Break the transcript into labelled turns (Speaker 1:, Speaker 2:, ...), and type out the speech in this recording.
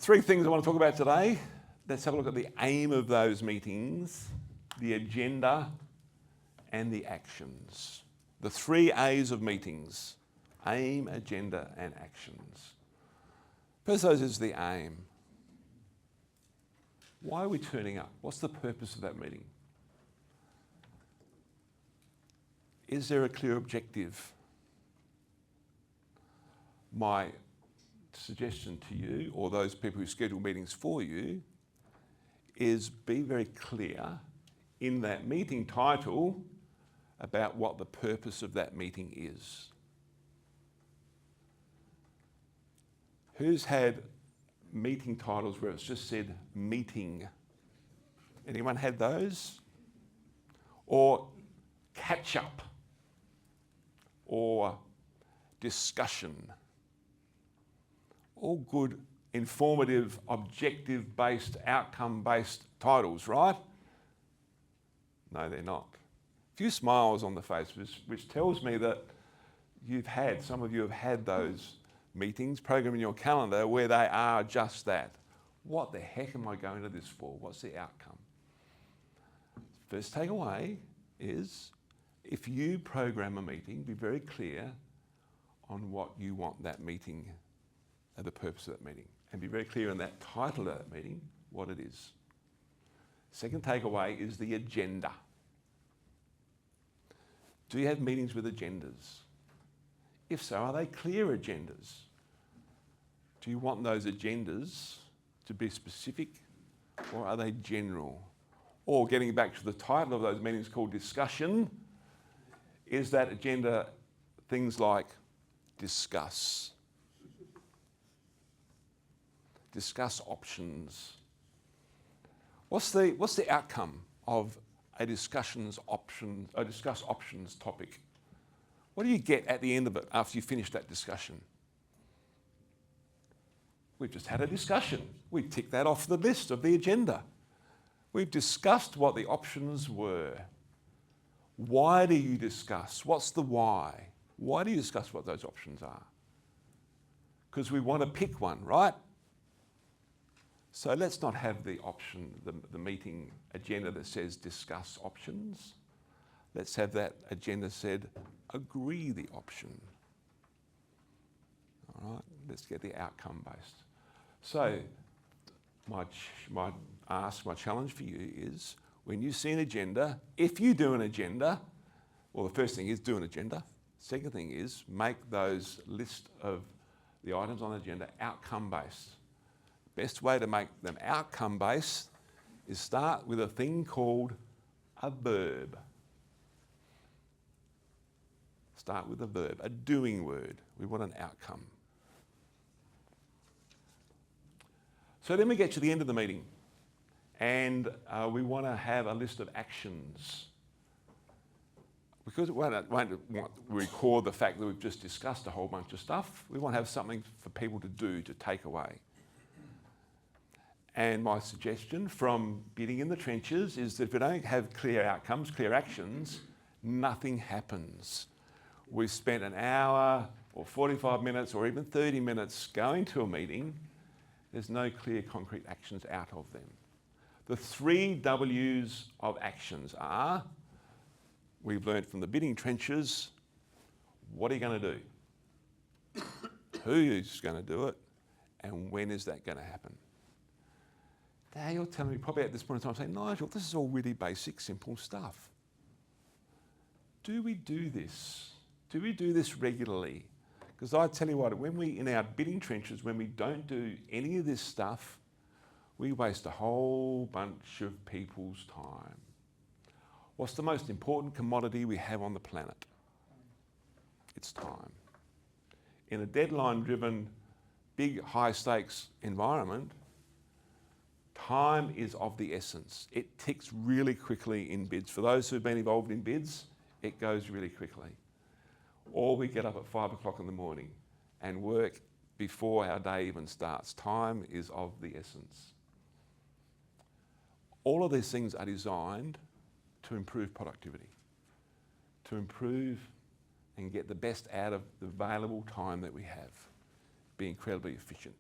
Speaker 1: Three things I want to talk about today. Let's have a look at the aim of those meetings, the agenda, and the actions. The three A's of meetings: aim, agenda, and actions. First of those is the aim. Why are we turning up? What's the purpose of that meeting? Is there a clear objective? My suggestion to you, or those people who schedule meetings for you, is be very clear in that meeting title about what the purpose of that meeting is. Who's had meeting titles where it's just said meeting? Anyone had those? Or catch up? Or discussion? All good, informative, objective-based, outcome-based titles, right? No, they're not. A few smiles on the face, which tells me that some of you have had those meetings, program in your calendar, where they are just that. What the heck am I going to this for? What's the outcome? First takeaway is, if you program a meeting, be very clear on what you want that meeting, the purpose of that meeting, and be very clear in that title of that meeting, what it is. Second takeaway is the agenda. Do you have meetings with agendas? If so, are they clear agendas? Do you want those agendas to be specific, or are they general? Or getting back to the title of those meetings called discussion, is that agenda things like discuss options? What's the outcome of a discuss options topic? What do you get at the end of it after you finish that discussion? We've just had a discussion. We tick that off the list of the agenda. We've discussed what the options were. Why do you discuss? What's the why? Why do you discuss what those options are? Because we want to pick one, right? So let's not have the meeting agenda that says discuss options. Let's have that agenda said agree the option. All right, let's get the outcome based. So my challenge for you is, when you see an agenda, if you do an agenda, well, the first thing is do an agenda. Second thing is make those list of the items on the agenda outcome based. Best way to make them outcome based is start with a thing called a verb. Start with a verb, a doing word. We want an outcome. So then we get to the end of the meeting, and we want to have a list of actions. Because we won't record the fact that we've just discussed a whole bunch of stuff, we want to have something for people to do, to take away. And my suggestion from being in the trenches is that if we don't have clear outcomes, clear actions, nothing happens. We've spent an hour or 45 minutes or even 30 minutes going to a meeting. There's no clear, concrete actions out of them. The three W's of actions are, we've learned from the bidding trenches, what are you going to do? Who's going to do it? And when is that going to happen? Now you're telling me probably at this point in time, saying, Nigel, this is all really basic, simple stuff. Do we do this? Do we do this regularly? Because I tell you what, in our bidding trenches, when we don't do any of this stuff, we waste a whole bunch of people's time. What's the most important commodity we have on the planet? It's time. In a deadline-driven, big, high-stakes environment, time is of the essence. It ticks really quickly in bids. For those who've been involved in bids, it goes really quickly. Or we get up at 5 o'clock in the morning and work before our day even starts. Time is of the essence. All of these things are designed to improve productivity, to improve and get the best out of the available time that we have, be incredibly efficient.